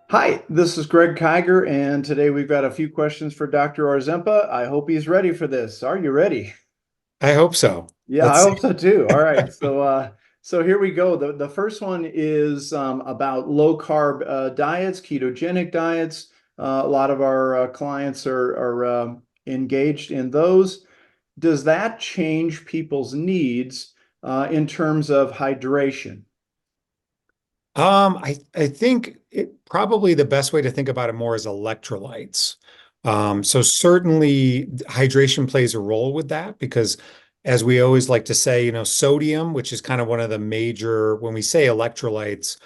Hi, this is Greg Kiger, and today we've got a few questions for Dr. Orzempa. I hope he's ready for this. Are you ready? I hope so. Yeah, I Let's see. hope so too. All right, so here we go. The first one is about low carb diets, ketogenic diets. A lot of our clients are engaged in those. Does that change people's needs in terms of hydration? I think probably the best way to think about it more is electrolytes. So certainly hydration plays a role with that because as we always like to say, sodium, which is kind of one of the major, when we say electrolytes,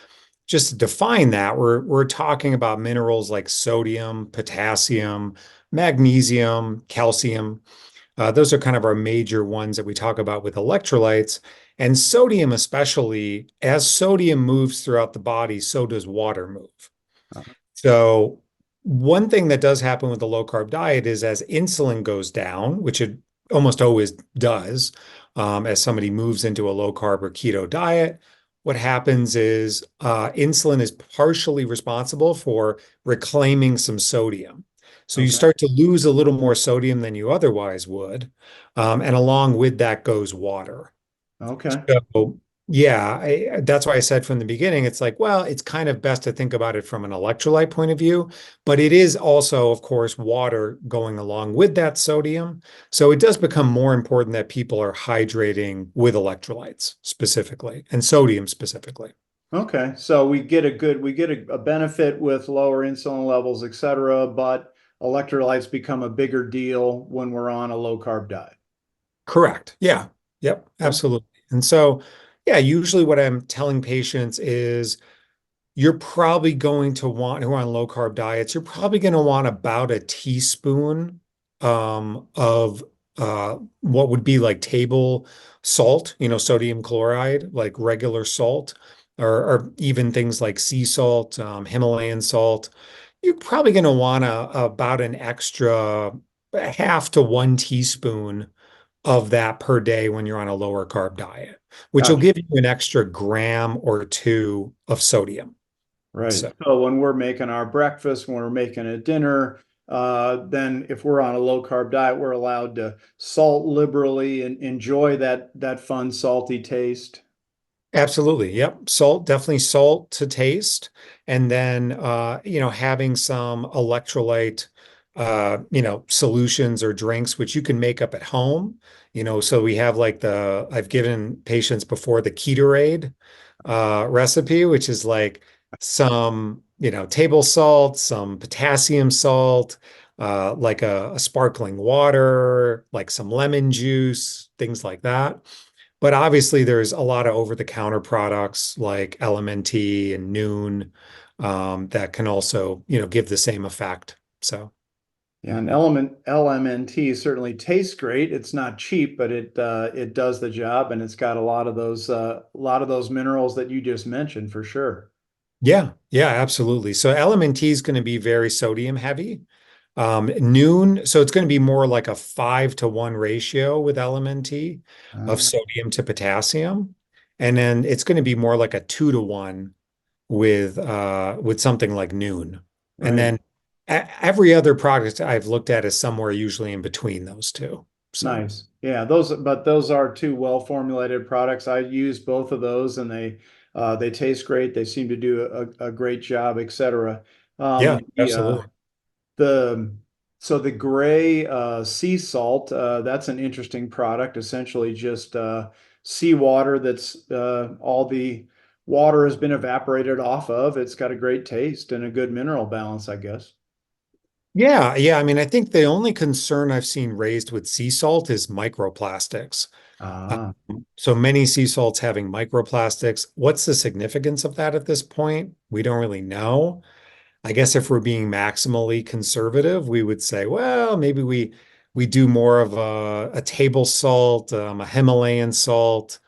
just to define that, we're talking about minerals like sodium, potassium, magnesium, calcium. Those are kind of our major ones that we talk about with electrolytes. And sodium, especially, as sodium moves throughout the body, so does water move. Uh, So, one thing that does happen with the low carb diet is as insulin goes down, which it almost always does, as somebody moves into a low carb or keto diet, what happens is insulin is partially responsible for reclaiming some sodium. So you Okay. start to lose a little more sodium than you otherwise would. And along with that goes water. Okay. So, yeah, that's why I said from the beginning, it's like, well, it's kind of best to think about it from an electrolyte point of view, but it is also, of course, water going along with that sodium. So it does become more important that people are hydrating with electrolytes specifically and sodium specifically. Okay, so we get a benefit with lower insulin levels, et cetera, but electrolytes become a bigger deal when we're on a low carb diet. Correct. Yeah. Yep. Okay. Absolutely. And so, yeah, usually what I'm telling patients is you're probably going to want, who are on low carb diets, you're probably going to want about a teaspoon of what would be like table salt, sodium chloride, like regular salt, or even things like sea salt, Himalayan salt. You're probably going to want about an extra half to 1 teaspoon of that per day when you're on a lower carb diet, which will Gotcha. give you an extra gram or two of sodium. Right. So, So when we're making our breakfast, when we're making a dinner, then if we're on a low carb diet, we're allowed to salt liberally and enjoy that fun salty taste. absolutely. Yep. Salt, definitely salt to taste. And then, having some electrolyte, solutions or drinks, which you can make up at home. So we have like I've given patients before the Ketorade, recipe, which is like some, table salt, some potassium salt, like a sparkling water, like some lemon juice, things like that. But obviously, there's a lot of over-the-counter products like LMNT and Noon that can also, give the same effect. So, Yeah, and LMNT certainly tastes great. It's not cheap, but it does the job, and it's got a lot of those minerals that you just mentioned for sure. yeah, yeah, absolutely. So LMNT is going to be very sodium heavy. Noon, so it's going to be more like a 5-to-1 ratio with LMNT of Uh, sodium to potassium. And then it's going to be more like a 2-to-1 with something like Noon. And right. then every other product I've looked at is somewhere usually in between those two. So Nice. Yeah, those are two well formulated products. I use both of those and they taste great. They seem to do a great job, etc. yeah, The absolutely. the so the gray sea salt, that's an interesting product, essentially just seawater that's all the water has been evaporated off of. It's got a great taste and a good mineral balance, I guess. Yeah, yeah. I mean, I think the only concern I've seen raised with sea salt is microplastics. Ah, So many sea salts having microplastics. What's the significance of that at this point? We don't really know. I guess if we're being maximally conservative, we would say, well, maybe we do more of a table salt, a Himalayan salt,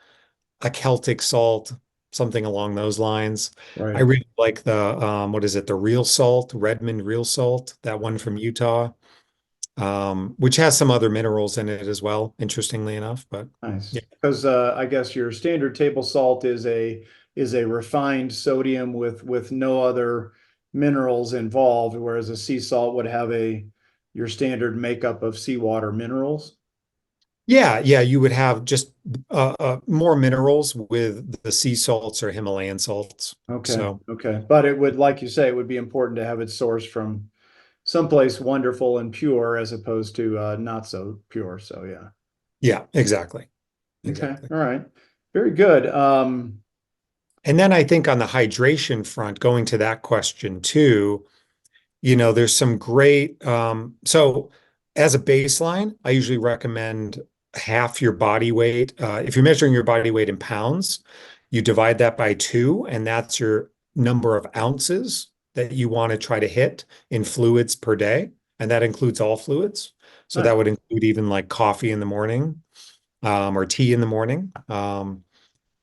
a Celtic salt, something along those lines. I right. really like the what is it, the real salt, Redmond real salt, that one from Utah, which has some other minerals in it as well, interestingly enough. But Nice. yeah, Because I guess your standard table salt is a refined sodium with no other minerals involved, whereas a sea salt would have a your standard makeup of seawater minerals. Yeah, yeah, you would have just more minerals with the sea salts or Himalayan salts. Okay, So, okay. But it would, like you say, it would be important to have it sourced from someplace wonderful and pure as opposed to not so pure. So yeah. yeah, exactly. Okay. Exactly. All right. Very good. And then I think on the hydration front, going to that question too, there's some great, so as a baseline, I usually recommend half your body weight. If you're measuring your body weight in pounds, you divide that by two, and that's your number of ounces that you want to try to hit in fluids per day. And that includes all fluids. So Nice. that would include even like coffee in the morning, or tea in the morning.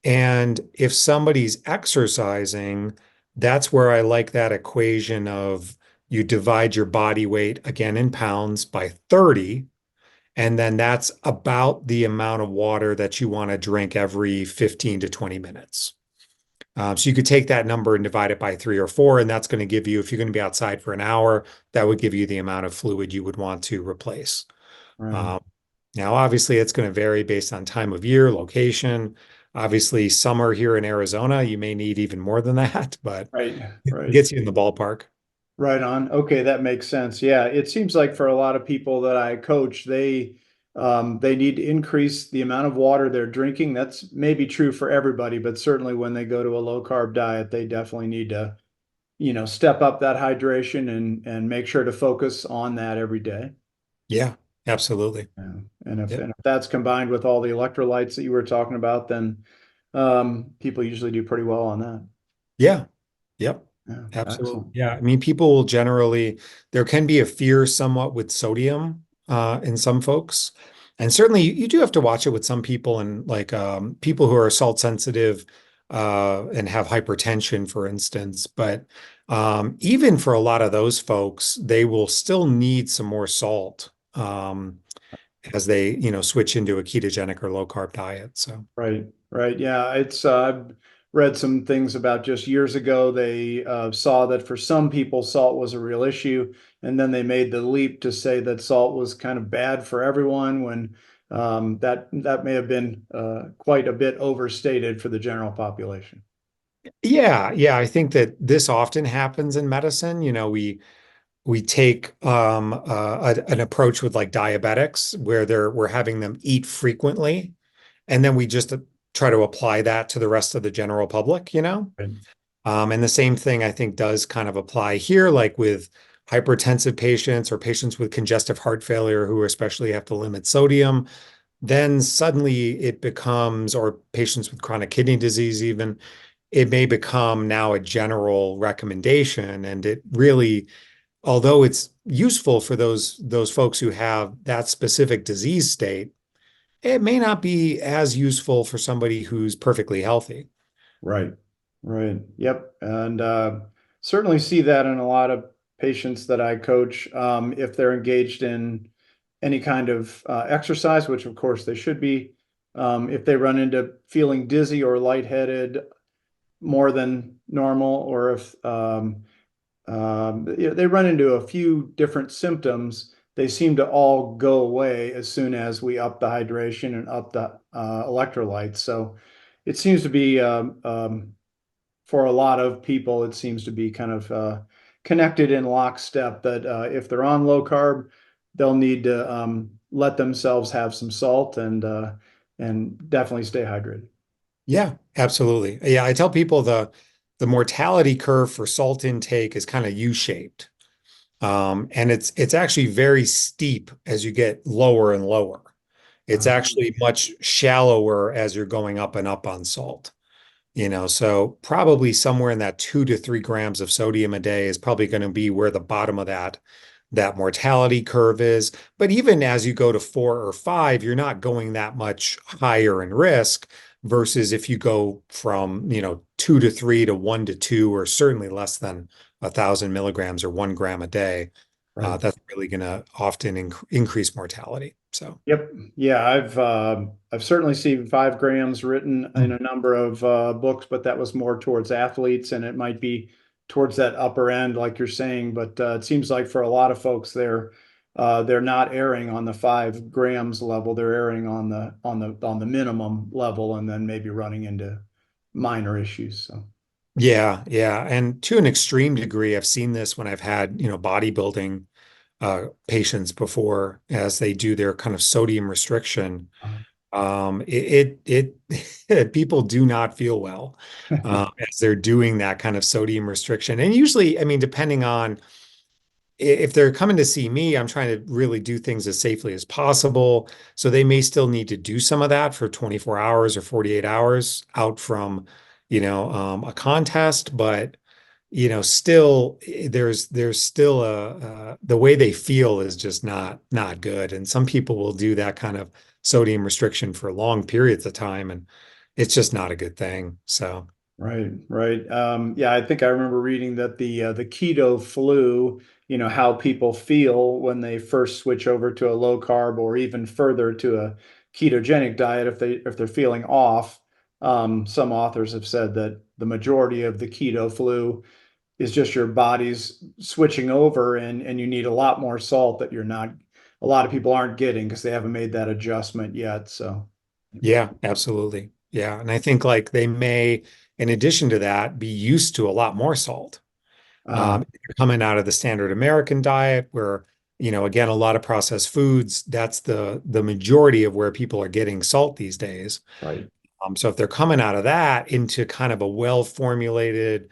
And if somebody's exercising, that's where I like that equation of you divide your body weight again in pounds by 30, and then that's about the amount of water that you want to drink every 15 to 20 minutes. So you could take that number and divide it by 3 or 4, and that's going to give you, if you're going to be outside for an hour, that would give you the amount of fluid you would want to replace. Right. Um, Now, obviously, it's going to vary based on time of year, location. Obviously, summer here in Arizona, you may need even more than that, but Right. it Right. gets you in the ballpark. Right on. Okay, that makes sense. Yeah, it seems like for a lot of people that I coach, they need to increase the amount of water they're drinking. That's maybe true for everybody, but certainly when they go to a low carb diet, they definitely need to, step up that hydration and make sure to focus on that every day. Yeah, absolutely. Yeah. And if Yep. and if that's combined with all the electrolytes that you were talking about, then people usually do pretty well on that. Yeah. Yep. Yeah, Absolutely. excellent. Yeah. I mean, people will generally, there can be a fear somewhat with sodium in some folks. And certainly you do have to watch it with some people and like people who are salt sensitive and have hypertension, for instance. But even for a lot of those folks, they will still need some more salt as they, switch into a ketogenic or low carb diet. So, Right, right. Yeah, I've read some things about just years ago. They saw that for some people, salt was a real issue, and then they made the leap to say that salt was kind of bad for everyone when that may have been quite a bit overstated for the general population. yeah, yeah, I think that this often happens in medicine. We take an approach with like diabetics where we're having them eat frequently, and then we just try to apply that to the rest of the general public. Right, And the same thing I think does kind of apply here, like with hypertensive patients or patients with congestive heart failure who especially have to limit sodium. Then suddenly it becomes, or patients with chronic kidney disease, even, it may become now a general recommendation. And it really, although it's useful for those folks who have that specific disease state, it may not be as useful for somebody who's perfectly healthy. right, right. Yep, and certainly see that in a lot of patients that I coach. If they're engaged in any kind of exercise, which of course they should be. If they run into feeling dizzy or lightheaded more than normal, or if they run into a few different symptoms, they seem to all go away as soon as we up the hydration and up the electrolytes. So it seems to be for a lot of people, it seems to be kind of connected in lockstep that if they're on low carb, they'll need to let themselves have some salt and definitely stay hydrated. Yeah, absolutely. Yeah, I tell people the mortality curve for salt intake is kind of U-shaped. And it's actually very steep as you get lower and lower. It's Um, actually much shallower as you're going up and up on salt. So probably somewhere in that 2 to 3 grams of sodium a day is probably going to be where the bottom of that mortality curve is. But even as you go to 4 or 5, you're not going that much higher in risk versus if you go from, 2 to 3 to 1 to 2, or certainly less than 1,000 milligrams or 1 gram a day. right. That's really going to often increase mortality. So, Yep. Yeah, I've certainly seen 5 grams written in a number of books, but that was more towards athletes, and it might be towards that upper end, like you're saying. But it seems like for a lot of folks, they're not erring on the 5 grams level. They're erring on the minimum level, and then maybe running into minor issues. So, Yeah, yeah. And to an extreme degree, I've seen this when I've had, bodybuilding patients before as they do their kind of sodium restriction. People do not feel well as they're doing that kind of sodium restriction. And usually, I mean, depending on if they're coming to see me, I'm trying to really do things as safely as possible. So they may still need to do some of that for 24 hours or 48 hours out from, a contest. But, still there's still the way they feel is just not good. And some people will do that kind of sodium restriction for long periods of time, and it's just not a good thing. So. right, right. Yeah, I think I remember reading that the keto flu, how people feel when they first switch over to a low carb or even further to a ketogenic diet if they're feeling off. Some authors have said that the majority of the keto flu is just your body's switching over, and you need a lot more salt that a lot of people aren't getting because they haven't made that adjustment yet. So, Yeah, absolutely. Yeah. And I think like they may, in addition to that, be used to a lot more salt. uh, Coming out of the standard American diet, where, again, a lot of processed foods, that's the majority of where people are getting salt these days. right. So if they're coming out of that into kind of a well-formulated,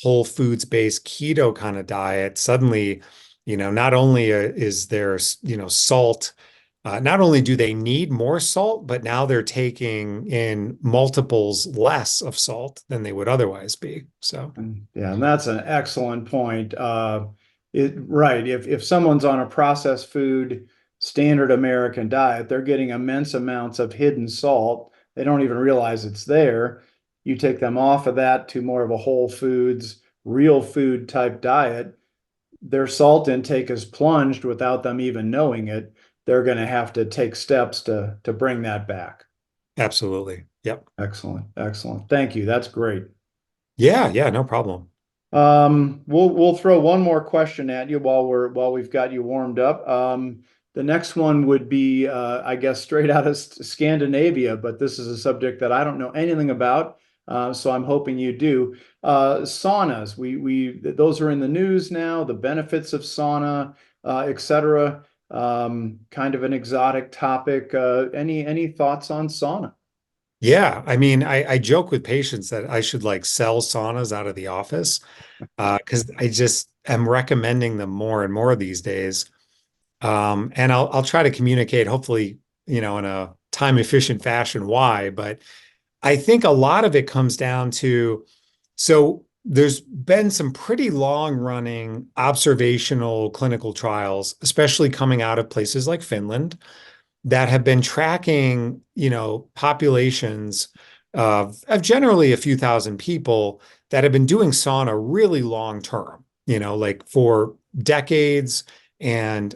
whole foods-based keto kind of diet, suddenly, not only is there, salt, not only do they need more salt, but now they're taking in multiples less of salt than they would otherwise be. So, Yeah, and that's an excellent point. Right. If someone's on a processed food standard American diet, they're getting immense amounts of hidden salt. They don't even realize it's there. You take them off of that to more of a whole foods, real food type diet, their salt intake is plunged without them even knowing it. They're going to have to take steps to bring that back. absolutely. Yep. Excellent, excellent. Thank you. That's great. Yeah, yeah, no problem. We'll throw one more question at you while we've got you warmed up. The next one would be, I guess, straight out of Scandinavia, but this is a subject that I don't know anything about, so I'm hoping you do. Saunas, we those are in the news now. The benefits of sauna, etc. Kind of an exotic topic. Any thoughts on sauna? Yeah, I mean, I joke with patients that I should like sell saunas out of the office because I just am recommending them more and more these days. And I'll try to communicate, hopefully, in a time efficient fashion why. But I think a lot of it comes down to so there's been some pretty long running observational clinical trials, especially coming out of places like Finland that have been tracking, populations of generally a few thousand people that have been doing sauna really long term, like for decades. And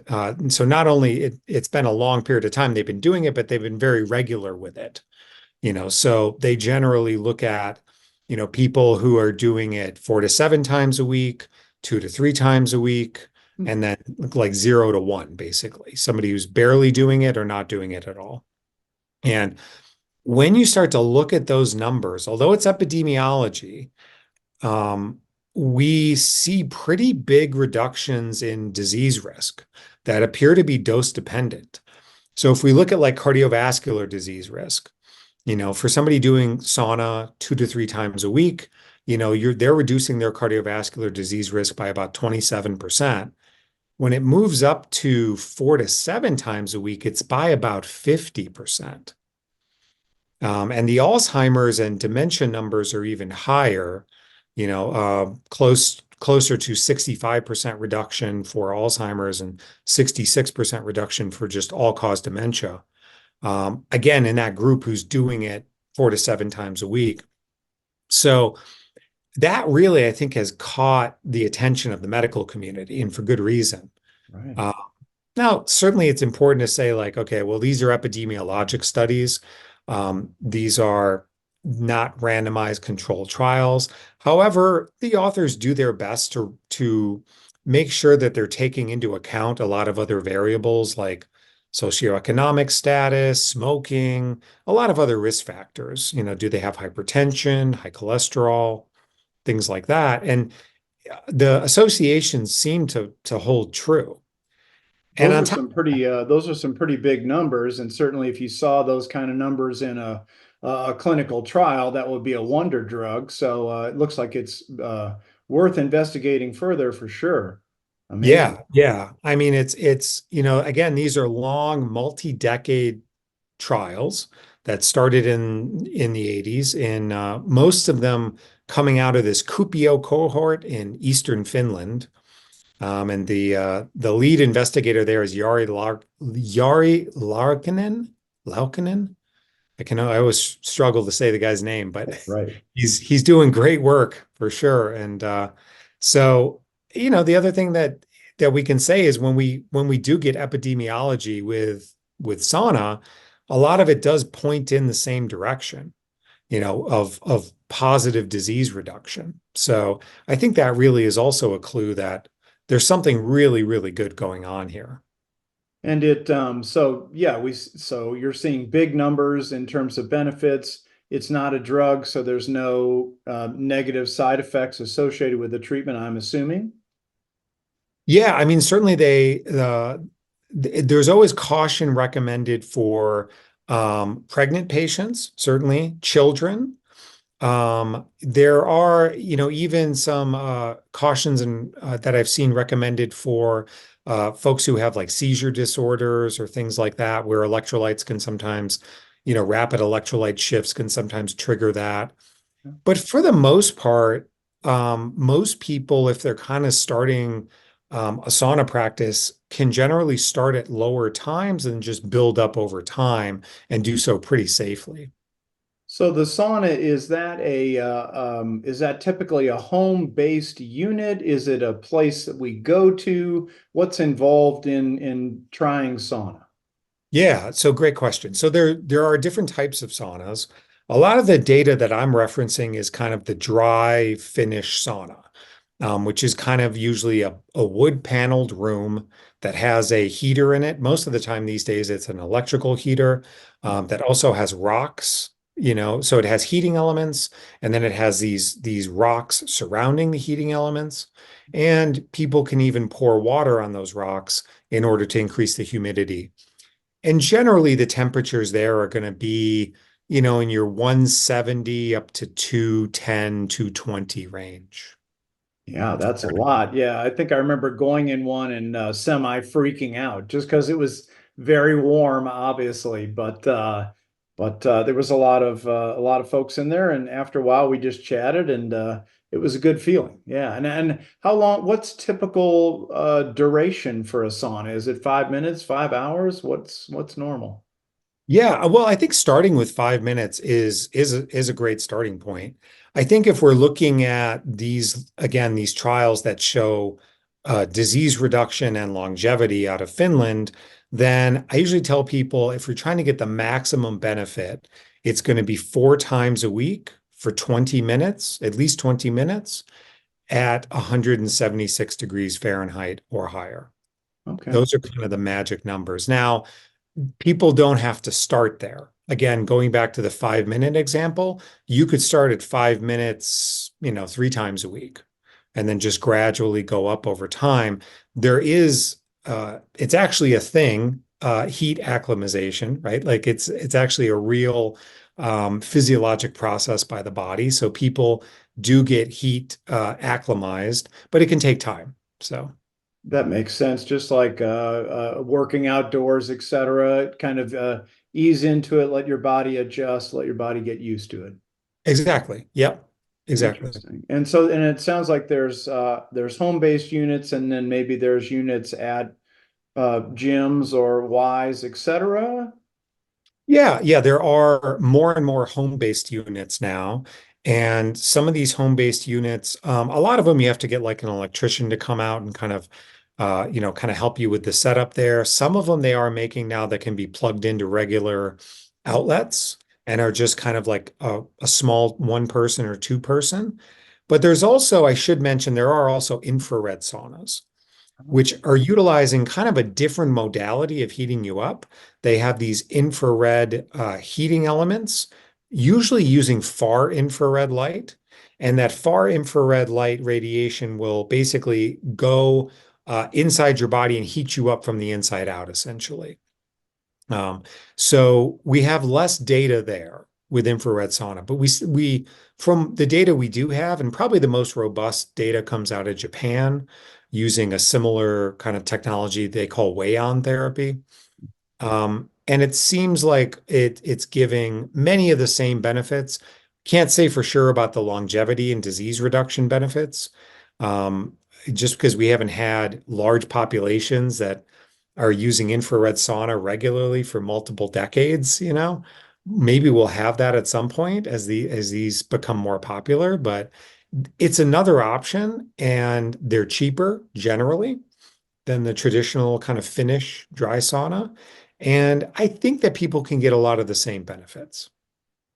so not only it's been a long period of time they've been doing it, but they've been very regular with it. So they generally look at, people who are doing it 4 to 7 times a week, 2 to 3 times a week, and then like 0 to 1, basically. Somebody who's barely doing it or not doing it at all. And when you start to look at those numbers, although it's epidemiology, um, we see pretty big reductions in disease risk that appear to be dose dependent. So if we look at like cardiovascular disease risk, for somebody doing sauna 2 to 3 times a week, they're reducing their cardiovascular disease risk by about 27%. When it moves up to 4 to 7 times a week, it's by about 50%. And the Alzheimer's and dementia numbers are even higher, closer to 65% reduction for Alzheimer's and 66% reduction for just all-cause dementia. Again, in that group who's doing it 4 to 7 times a week. So that really, I think, has caught the attention of the medical community, and for good reason. Right. Uh, Now, certainly it's important to say, like, okay, well, these are epidemiologic studies. These are not randomized controlled trials. However, the authors do their best to make sure that they're taking into account a lot of other variables like socioeconomic status, smoking, a lot of other risk factors. Do they have hypertension, high cholesterol, things like that? And the associations seem to hold true. And on top, Those are some pretty big numbers, and certainly if you saw those kind of numbers in a clinical trial, that would be a wonder drug. So it looks like it's worth investigating further for sure. Amazing. yeah, yeah. I mean, again, these are long, multi-decade trials that started in the 80s, and most of them coming out of this Kuopio cohort in Eastern Finland. And the lead investigator there is Jari Laukkanen. I always struggle to say the guy's name, but Right. he's doing great work for sure. And so the other thing that we can say is when we do get epidemiology with sauna, a lot of it does point in the same direction, of positive disease reduction. So I think that really is also a clue that there's something really, really good going on here. And so yeah, so you're seeing big numbers in terms of benefits. It's not a drug, so there's no negative side effects associated with the treatment, I'm assuming. Yeah, I mean, certainly there's always caution recommended for pregnant patients, certainly children. There are, even some cautions and that I've seen recommended for folks who have like seizure disorders or things like that, where electrolytes can sometimes, rapid electrolyte shifts can sometimes trigger that. But for the most part, most people, if they're kind of starting a sauna practice, can generally start at lower times and just build up over time and do so pretty safely. So the sauna, is that typically a home-based unit? Is it a place that we go to? What's involved in trying sauna? Yeah, so great question. So there are different types of saunas. A lot of the data that I'm referencing is kind of the dry finish sauna, which is kind of usually a wood paneled room that has a heater in it. Most of the time these days, it's an electrical heater that also has rocks, so it has heating elements, and then it has these rocks surrounding the heating elements. And people can even pour water on those rocks in order to increase the humidity. And generally, the temperatures there are going to be, in your 170 up to 210, 220 range. Yeah, that's a lot. Yeah, I think I remember going in one and semi freaking out just because it was very warm, obviously. But there was a lot of folks in there, and after a while, we just chatted, and it was a good feeling. Yeah, and how long? What's typical duration for a sauna? Is it 5 minutes, 5 hours? What's normal? Yeah, well, I think starting with 5 minutes is a great starting point. I think if we're looking at these trials that show disease reduction and longevity out of Finland, then I usually tell people if you're trying to get the maximum benefit, it's going to be 4 times a week for 20 minutes, at least 20 minutes at 176 degrees Fahrenheit or higher. Okay. Those are kind of the magic numbers. Now, people don't have to start there. Again, going back to the 5 minute example, you could start at 5 minutes, 3 times a week, and then just gradually go up over time. It's actually a thing, heat acclimatization, right? Like it's actually a real physiologic process by the body. So people do get heat acclimatized, but it can take time. So. That makes sense. Just like working outdoors, etc. Kind of ease into it, let your body adjust, let your body get used to it. Exactly. Yep. Exactly. Interesting. And it sounds like there's home-based units, and then maybe there's units at gyms or Ys, etc. Yeah, yeah, there are more and more home-based units now. And some of these home-based units, a lot of them you have to get like an electrician to come out and kind of help you with the setup there. Some of them they are making now that can be plugged into regular outlets. and are just kind of like a small one person or two person. But there's also, I should mention, there are also infrared saunas, which are utilizing kind of a different modality of heating you up. They have these infrared heating elements, usually using far infrared light. And that far infrared light radiation will basically go inside your body and heat you up from the inside out, essentially. Um, so we have less data there with infrared sauna, but we from the data we do have, and probably the most robust data comes out of Japan using a similar kind of technology they call Wei-on therapy. And it seems like it's giving many of the same benefits. Can't say for sure about the longevity and disease reduction benefits, um, just because we haven't had large populations that are using infrared sauna regularly for multiple decades, you know. Maybe we'll have that at some point as these become more popular, but it's another option and they're cheaper generally than the traditional kind of Finnish dry sauna. And I think that people can get a lot of the same benefits.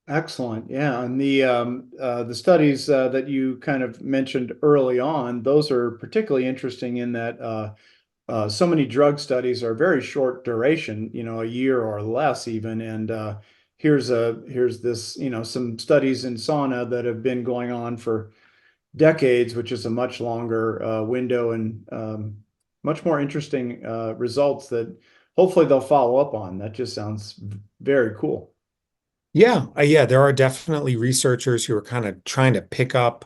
Excellent. Yeah. And the studies that you kind of mentioned early on, those are particularly interesting in that so many drug studies are very short duration, a year or less even. And here's this, some studies in sauna that have been going on for decades, which is a much longer window and much more interesting results that hopefully they'll follow up on. That just sounds very cool. Yeah, there are definitely researchers who are kind of trying to pick up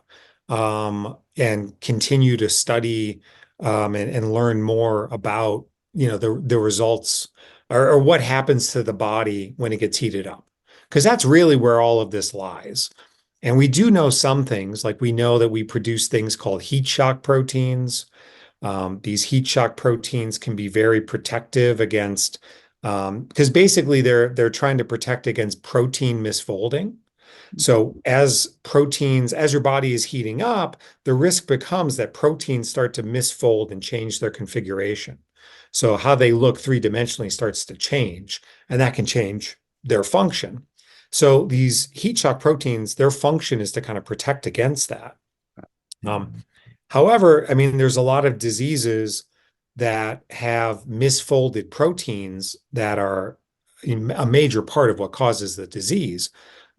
and continue to study and learn more about, the results or what happens to the body when it gets heated up. Because that's really where all of this lies. And we do know some things, like we know that we produce things called heat shock proteins. These heat shock proteins can be very protective against, because basically they're trying to protect against protein misfolding. So as your body is heating up, the risk becomes that proteins start to misfold and change their configuration. So how they look three-dimensionally starts to change, and that can change their function. So these heat shock proteins, their function is to kind of protect against that. Um, However, I mean, there's a lot of diseases that have misfolded proteins that are a major part of what causes the disease.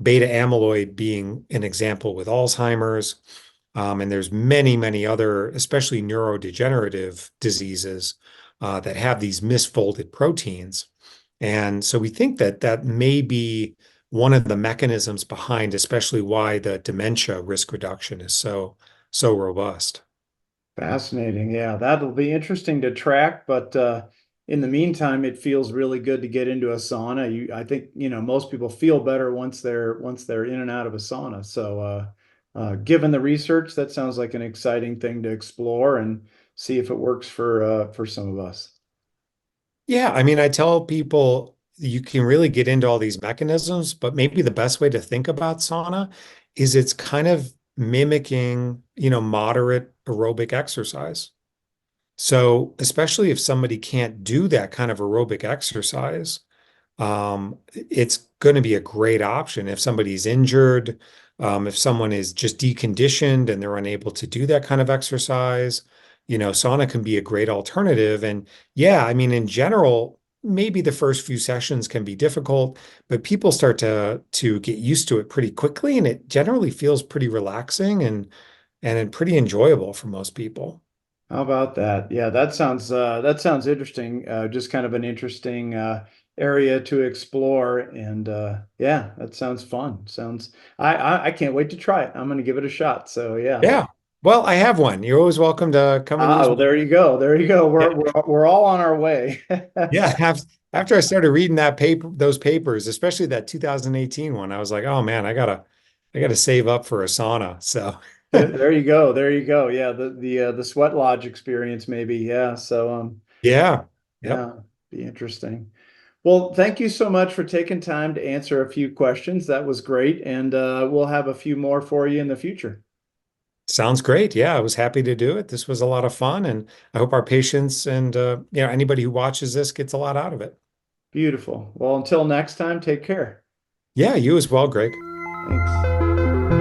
Beta amyloid being an example with Alzheimer's. And there's many, many other, especially neurodegenerative diseases that have these misfolded proteins. And so we think that that may be one of the mechanisms behind, especially why the dementia risk reduction is so robust. Fascinating. Yeah, that'll be interesting to track, but in the meantime, it feels really good to get into a sauna. I think, most people feel better once they're in and out of a sauna. So, given the research, that sounds like an exciting thing to explore and see if it works for some of us. Yeah, I mean, I tell people you can really get into all these mechanisms, but maybe the best way to think about sauna is it's kind of mimicking, moderate aerobic exercise. So, especially if somebody can't do that kind of aerobic exercise, it's going to be a great option if somebody's injured, if someone is just deconditioned and they're unable to do that kind of exercise, sauna can be a great alternative. And yeah, I mean, in general, maybe the first few sessions can be difficult, but people start to get used to it pretty quickly, and it generally feels pretty relaxing and pretty enjoyable for most people. How about that? Yeah, that sounds interesting. Just kind of an interesting area to explore, and yeah, that sounds fun. I can't wait to try it. I'm going to give it a shot. So yeah. Yeah. Well, I have one. You're always welcome to come and use Well, one. there you go. There you go. Yeah. We're all on our way. Yeah. After I started reading those papers, especially that 2018 one, I was like, oh man, I gotta save up for a sauna. So There you go. There you go. Yeah, the sweat lodge experience maybe. Yeah. So yeah. Yep. yeah, be interesting. Well, thank you so much for taking time to answer a few questions. That was great, and we'll have a few more for you in the future. Sounds great. Yeah, I was happy to do it. This was a lot of fun, and I hope our patients and anybody who watches this gets a lot out of it. Beautiful. Well, until next time, take care. Yeah, you as well, Greg. Thanks.